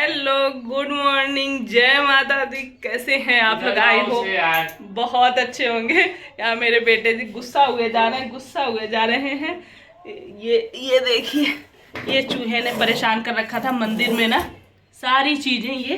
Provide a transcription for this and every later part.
Hello, good morning, जय माता दी। कैसे हैं आप लोग? आई हो बहुत अच्छे होंगे। यहाँ मेरे बेटे जी गुस्सा हुए जा रहे हैं। ये देखिए, ये चूहे ने परेशान कर रखा था मंदिर में ना। सारी चीजें ये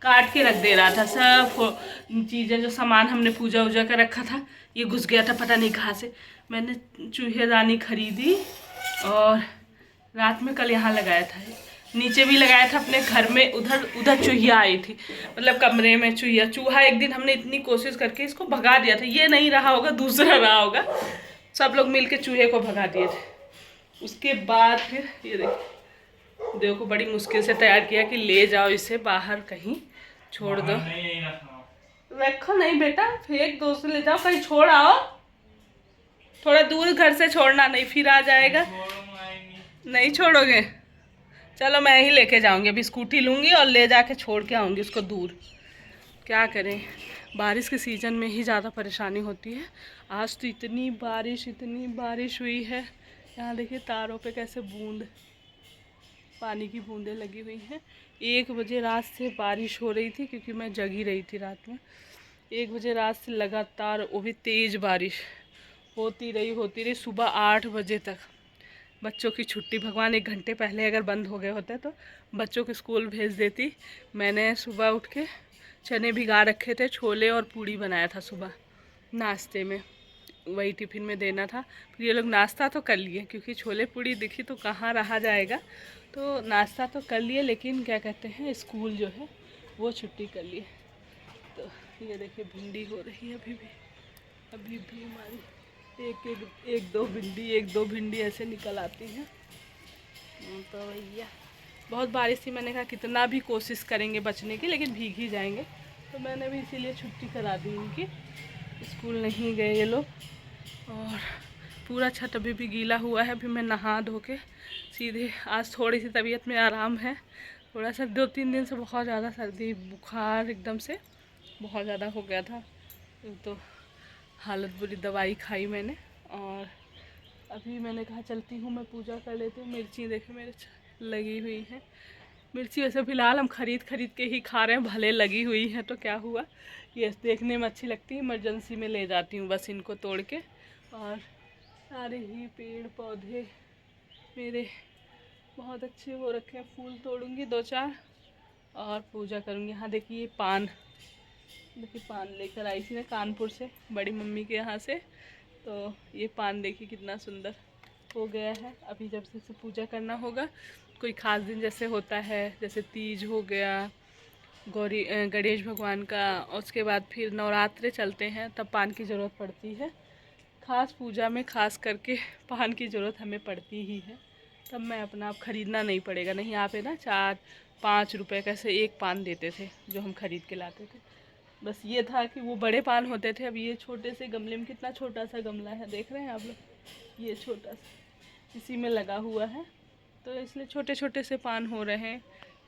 काट के रख दे रहा था। सब चीजें जो सामान हमने पूजा वूजा कर रखा था, ये घुस गया था पता नहीं कहाँ से। मैंने चूहेदानी खरीदी और रात में कल यहाँ लगाया था। नीचे भी लगाया था अपने घर में। उधर उधर चूहिया आई थी, मतलब कमरे में चूहा। एक दिन हमने इतनी कोशिश करके इसको भगा दिया था। ये नहीं रहा होगा, दूसरा रहा होगा। सब लोग मिलके चूहे को भगा दिए थे। उसके बाद फिर ये देखो बड़ी मुश्किल से तैयार किया कि ले जाओ इसे बाहर, कहीं छोड़ दो। रखो नहीं बेटा, फेंक दो उसे, ले जाओ कहीं छोड़ आओ। थोड़ा दूर घर से छोड़ना, नहीं फिर आ जाएगा। नहीं छोड़ोगे? चलो मैं ही लेके जाऊंगी। अभी स्कूटी लूंगी और ले जाके छोड़ के आऊंगी उसको दूर। क्या करें, बारिश के सीज़न में ही ज़्यादा परेशानी होती है। आज तो इतनी बारिश हुई है। यहाँ देखिए तारों पे कैसे पानी की बूंदें लगी हुई हैं। 1 बजे रात से बारिश हो रही थी, क्योंकि मैं जगी रही थी रात में। 1 बजे रात से लगातार, वो भी तेज़ बारिश होती रही सुबह 8 बजे तक। बच्चों की छुट्टी, भगवान 1 घंटे पहले अगर बंद हो गए होते तो बच्चों को स्कूल भेज देती। मैंने सुबह उठ के चने भिगा रखे थे, छोले और पूड़ी बनाया था सुबह नाश्ते में, वही टिफ़िन में देना था। फिर ये लोग नाश्ता तो कर लिए, क्योंकि छोले पूड़ी दिखी तो कहाँ रहा जाएगा। तो नाश्ता तो कर लिए, लेकिन क्या कहते हैं, स्कूल जो है वो छुट्टी कर लिए। तो ये देखिए भिंडी हो रही है अभी भी हमारी। एक दो भिंडी ऐसे निकल आती हैं। तो भैया बहुत बारिश थी, मैंने कहा कितना भी कोशिश करेंगे बचने की, लेकिन भीग ही जाएंगे। तो मैंने भी इसीलिए छुट्टी करा दी इनकी, स्कूल नहीं गए ये लोग। और पूरा छत अभी भी गीला हुआ है। अभी मैं नहा धो के सीधे, आज थोड़ी सी तबीयत में आराम है। थोड़ा सा 2-3 दिन से बहुत ज़्यादा सर्दी बुखार एकदम से बहुत ज़्यादा हो गया था। तो हालत बुरी, दवाई खाई मैंने। और अभी मैंने कहा चलती हूँ, मैं पूजा कर लेती हूँ। मिर्ची देखे मेरे लगी हुई है। मिर्ची वैसे फ़िलहाल हम खरीद के ही खा रहे हैं, भले लगी हुई है तो क्या हुआ, ये देखने में अच्छी लगती है। इमरजेंसी में ले जाती हूँ बस इनको तोड़ के। और सारे ही पेड़ पौधे मेरे बहुत अच्छे हो रखे हैं। फूल तोड़ूँगी 2-4 और पूजा करूँगी। यहाँ देखिए पान लेकर आई थी मैं कानपुर से, बड़ी मम्मी के यहाँ से। तो ये पान देखिए कितना सुंदर हो गया है। अभी जब से पूजा करना होगा, कोई ख़ास दिन जैसे होता है, जैसे तीज हो गया, गणेश भगवान का, और उसके बाद फिर नवरात्रे चलते हैं, तब पान की ज़रूरत पड़ती है। ख़ास पूजा में ख़ास करके पान की ज़रूरत हमें पड़ती ही है। तब मैं अपना, आप ख़रीदना नहीं पड़ेगा। नहीं, यहाँ पे ना 4-5 रुपए का से एक पान देते थे, जो हम ख़रीद के लाते थे। बस ये था कि वो बड़े पान होते थे। अब ये छोटे से गमले में, कितना छोटा सा गमला है देख रहे हैं आप लोग, ये छोटा सा, इसी में लगा हुआ है। तो इसलिए छोटे छोटे से पान हो रहे हैं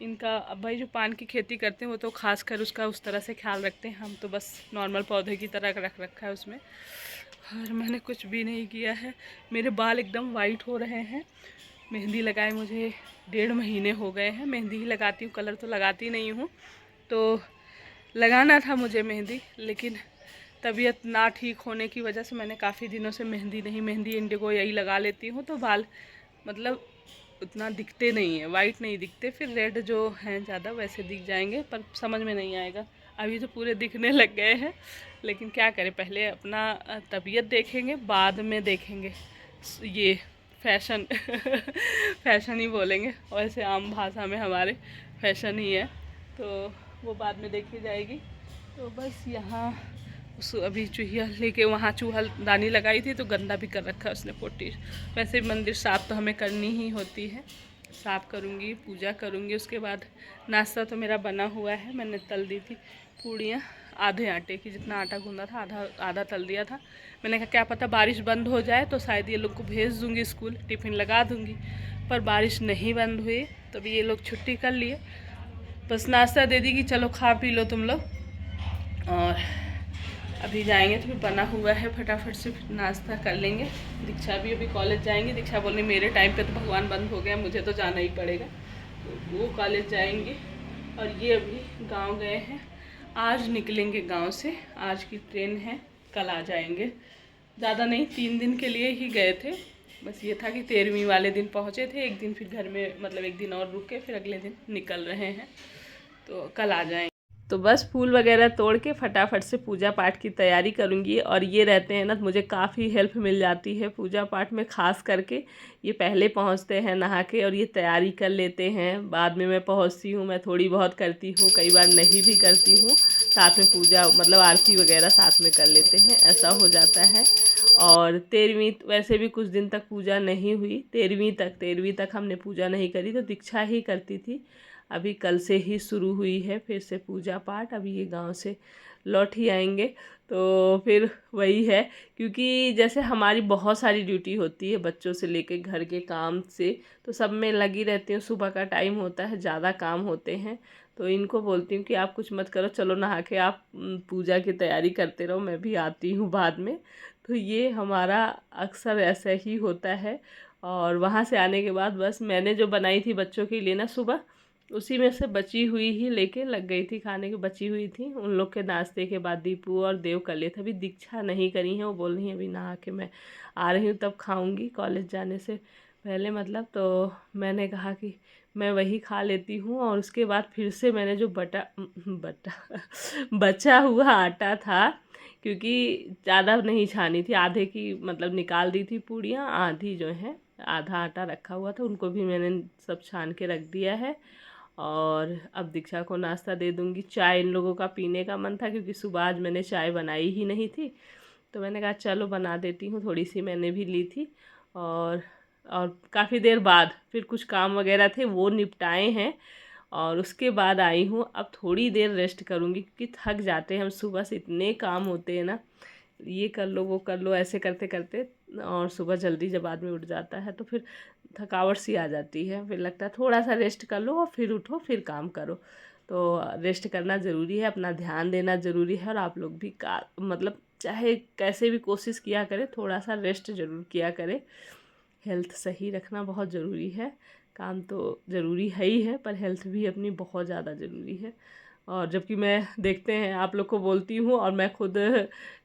इनका। अब भाई जो पान की खेती करते हैं वो तो खास कर उसका उस तरह से ख्याल रखते हैं। हम तो बस नॉर्मल पौधे की तरह रख रखा है उसमें, और मैंने कुछ भी नहीं किया है। मेरे बाल एकदम वाइट हो रहे हैं। मेहंदी लगाए मुझे 1.5 महीने हो गए हैं। मेहंदी ही लगाती हूँ, कलर तो लगाती नहीं हूँ। तो लगाना था मुझे मेहंदी, लेकिन तबीयत ना ठीक होने की वजह से मैंने काफ़ी दिनों से मेहंदी इंडिगो यही लगा लेती हूँ। तो बाल मतलब उतना दिखते नहीं है, वाइट नहीं दिखते। फिर रेड जो हैं ज़्यादा वैसे दिख जाएंगे, पर समझ में नहीं आएगा। अभी तो पूरे दिखने लग गए हैं, लेकिन क्या करें, पहले अपना तबीयत देखेंगे, बाद में देखेंगे ये फैशन फैशन ही बोलेंगे, वैसे आम भाषा में हमारे फैशन ही है। तो वो बाद में देखी जाएगी। तो बस यहाँ अभी चूहिया लेके वहाँ चूहादानी लगाई थी, तो गंदा भी कर रखा है उसने पोटी। वैसे मंदिर साफ़ तो हमें करनी ही होती है, साफ़ करूँगी, पूजा करूँगी। उसके बाद नाश्ता तो मेरा बना हुआ है। मैंने तल दी थी पूड़ियाँ, आधे आटे की, जितना आटा गूँधा था आधा तल दिया था। मैंने कहा क्या पता बारिश बंद हो जाए तो शायद ये लोग को भेज दूँगी स्कूल, टिफ़िन लगा दूँगी। पर बारिश नहीं बंद हुई, तभी ये लोग छुट्टी कर लिए। बस नाश्ता दे दी कि चलो खा पी लो तुम लोग, और अभी जाएंगे। तो बना हुआ है, फटाफट से नाश्ता कर लेंगे। दीक्षा भी अभी कॉलेज जाएंगे। दीक्षा बोली मेरे टाइम पे तो भगवान बंद हो गया, मुझे तो जाना ही पड़ेगा। तो वो कॉलेज जाएंगे और ये अभी गांव गए हैं, आज निकलेंगे गांव से। आज की ट्रेन है, कल आ जाएंगे। ज़्यादा नहीं, 3 दिन के लिए ही गए थे। बस ये था कि 13वीं वाले दिन पहुँचे थे, एक दिन फिर घर में मतलब एक दिन और रुके, फिर अगले दिन निकल रहे हैं, तो कल आ जाएंगे। तो बस फूल वगैरह तोड़ के फटाफट से पूजा पाठ की तैयारी करूँगी। और ये रहते हैं ना, मुझे काफ़ी हेल्प मिल जाती है पूजा पाठ में, ख़ास करके ये पहले पहुँचते हैं नहा के और ये तैयारी कर लेते हैं। बाद में मैं पहुँचती हूँ, मैं थोड़ी बहुत करती हूँ, कई बार नहीं भी करती हूँ। साथ में पूजा मतलब आरती वगैरह साथ में कर लेते हैं, ऐसा हो जाता है। और 13वीं वैसे भी कुछ दिन तक पूजा नहीं हुई, 13वीं तक हमने पूजा नहीं करी, तो दीक्षा ही करती थी। अभी कल से ही शुरू हुई है फिर से पूजा पाठ। अभी ये गांव से लौट ही आएंगे, तो फिर वही है, क्योंकि जैसे हमारी बहुत सारी ड्यूटी होती है बच्चों से लेके घर के काम से, तो सब में लगी रहती हूँ। सुबह का टाइम होता है, ज़्यादा काम होते हैं, तो इनको बोलती हूँ कि आप कुछ मत करो, चलो नहा के आप पूजा की तैयारी करते रहो, मैं भी आती हूँ बाद में। तो ये हमारा अक्सर ऐसा ही होता है। और वहाँ से आने के बाद बस मैंने जो बनाई थी बच्चों के लिए ना सुबह, उसी में से बची हुई ही लेके लग गई थी खाने की, बची हुई थी। उन लोग के नाश्ते के बाद दीपू और देव कर लिए थे, अभी दीक्षा नहीं करी है। वो बोल रही हैं अभी नहा के मैं आ रही हूँ तब खाऊंगी, कॉलेज जाने से पहले मतलब। तो मैंने कहा कि मैं वही खा लेती हूँ। और उसके बाद फिर से मैंने जो बचा हुआ आटा था, क्योंकि ज़्यादा नहीं छानी थी, आधे की मतलब निकाल दी थी पूड़ियाँ, आधी जो है आधा आटा रखा हुआ था, उनको भी मैंने सब छान के रख दिया है। और अब दीक्षा को नाश्ता दे दूंगी। चाय इन लोगों का पीने का मन था, क्योंकि सुबह आज मैंने चाय बनाई ही नहीं थी, तो मैंने कहा चलो बना देती हूँ, थोड़ी सी मैंने भी ली थी। और काफ़ी देर बाद फिर कुछ काम वगैरह थे वो निपटाए हैं, और उसके बाद आई हूँ। अब थोड़ी देर रेस्ट करूँगी, क्योंकि थक जाते हैं हम, सुबह से इतने काम होते हैं ना, ये कर लो वो कर लो ऐसे करते करते। और सुबह जल्दी जब आदमी उठ जाता है तो फिर थकावट सी आ जाती है, फिर लगता है थोड़ा सा रेस्ट कर लो और फिर उठो फिर काम करो। तो रेस्ट करना ज़रूरी है, अपना ध्यान देना ज़रूरी है। और आप लोग भी मतलब चाहे कैसे भी कोशिश किया करें, थोड़ा सा रेस्ट ज़रूर किया करें। हेल्थ सही रखना बहुत ज़रूरी है। काम तो ज़रूरी है ही है, पर हेल्थ भी अपनी बहुत ज़्यादा ज़रूरी है। और जबकि मैं देखते हैं आप लोग को बोलती हूँ और मैं खुद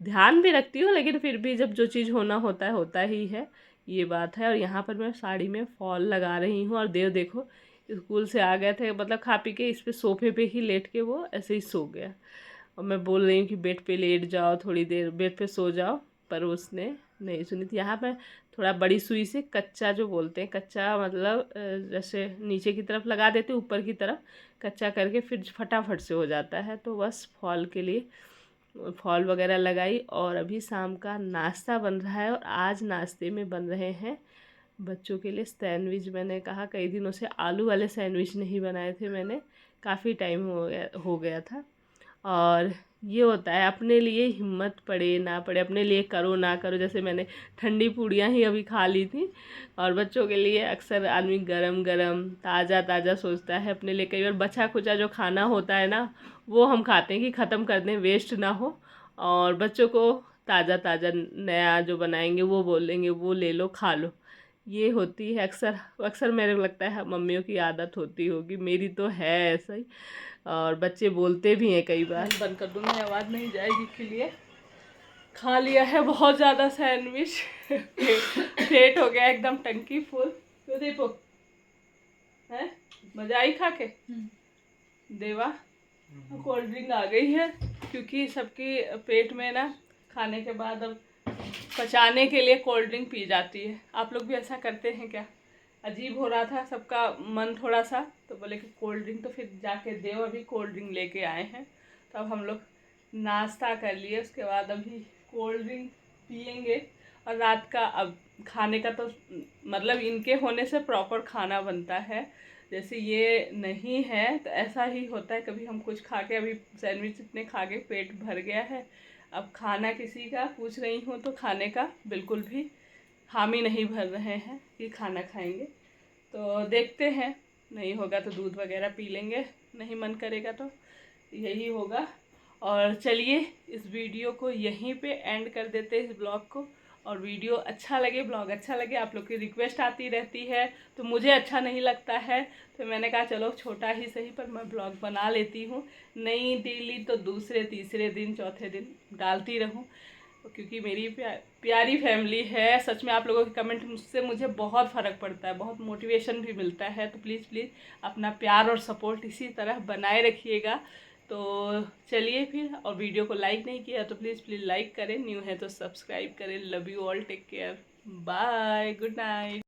ध्यान भी रखती हूँ, लेकिन फिर भी जब जो चीज़ होना होता है होता ही है, ये बात है। और यहाँ पर मैं साड़ी में फॉल लगा रही हूँ। और देव देखो स्कूल से आ गए थे, मतलब खा पी के इस पे सोफे पे ही लेट के वो ऐसे ही सो गया। और मैं बोल रही हूँ कि बेड पे लेट जाओ, थोड़ी देर बेड पे सो जाओ, पर उसने नहीं सुनी थी। यहाँ पर थोड़ा बड़ी सुई से कच्चा जो बोलते हैं, कच्चा मतलब जैसे नीचे की तरफ लगा देते ऊपर की तरफ, कच्चा करके फिर फटाफट से हो जाता है। तो बस फॉल के लिए फॉल वगैरह लगाई। और अभी शाम का नाश्ता बन रहा है, और आज नाश्ते में बन रहे हैं बच्चों के लिए सैंडविच। मैंने कहा कई दिनों से आलू वाले सैंडविच नहीं बनाए थे मैंने, काफ़ी टाइम हो गया था। और ये होता है अपने लिए, हिम्मत पड़े ना पड़े, अपने लिए करो ना करो। जैसे मैंने ठंडी पूड़ियाँ ही अभी खा ली थी, और बच्चों के लिए अक्सर आदमी गरम गरम ताज़ा ताज़ा सोचता है अपने लिए। कई बार बचा खुचा जो खाना होता है ना, वो हम खाते हैं कि ख़त्म कर दें, वेस्ट ना हो। और बच्चों को ताज़ा ताज़ा नया जो बनाएंगे वो बोलेंगे वो ले लो खा लो। ये होती है अक्सर अक्सर, मेरे को लगता है मम्मियों की आदत होती होगी, मेरी तो है ऐसा ही। और बच्चे बोलते भी हैं कई बार। बंद कर दूँगी, आवाज़ नहीं जाएगी के लिए। खा लिया है बहुत ज़्यादा सैंडविच पेट हो गया एकदम टंकी फुल। तो देखो है मज़ा आई खा के। देवा कोल्ड ड्रिंक आ गई है, क्योंकि सबकी पेट में ना खाने के बाद अब पचाने के लिए कोल्ड ड्रिंक पी जाती है। आप लोग भी ऐसा करते हैं क्या? अजीब हो रहा था सबका मन थोड़ा सा, तो बोले कि कोल्ड ड्रिंक, तो फिर जाके देव अभी कोल्ड ड्रिंक लेके आए हैं। तो अब हम लोग नाश्ता कर लिए, उसके बाद अभी कोल्ड ड्रिंक पियेंगे। और रात का अब खाने का तो मतलब इनके होने से प्रॉपर खाना बनता है। जैसे ये नहीं है तो ऐसा ही होता है, कभी हम कुछ खा के, अभी सैंडविच इतने खा के पेट भर गया है, अब खाना किसी का पूछ रही हूँ तो खाने का बिल्कुल भी हामी नहीं भर रहे हैं कि खाना खाएंगे। तो देखते हैं, नहीं होगा तो दूध वगैरह पी लेंगे, नहीं मन करेगा तो यही होगा। और चलिए इस वीडियो को यहीं पे एंड कर देते हैं, इस ब्लॉग को। और वीडियो अच्छा लगे, ब्लॉग अच्छा लगे, आप लोग की रिक्वेस्ट आती रहती है तो मुझे अच्छा नहीं लगता है, तो मैंने कहा चलो छोटा ही सही पर मैं ब्लॉग बना लेती हूँ। नहीं डेली तो दूसरे तीसरे दिन चौथे दिन डालती रहूँ, क्योंकि मेरी प्यारी फैमिली है। सच में आप लोगों के कमेंट मुझसे मुझे बहुत फ़र्क पड़ता है, बहुत मोटिवेशन भी मिलता है। तो प्लीज़ अपना प्यार और सपोर्ट इसी तरह बनाए रखिएगा। तो चलिए फिर, और वीडियो को लाइक नहीं किया तो प्लीज़ लाइक करें, न्यू है तो सब्सक्राइब करें। Love you all, take care, bye, good night.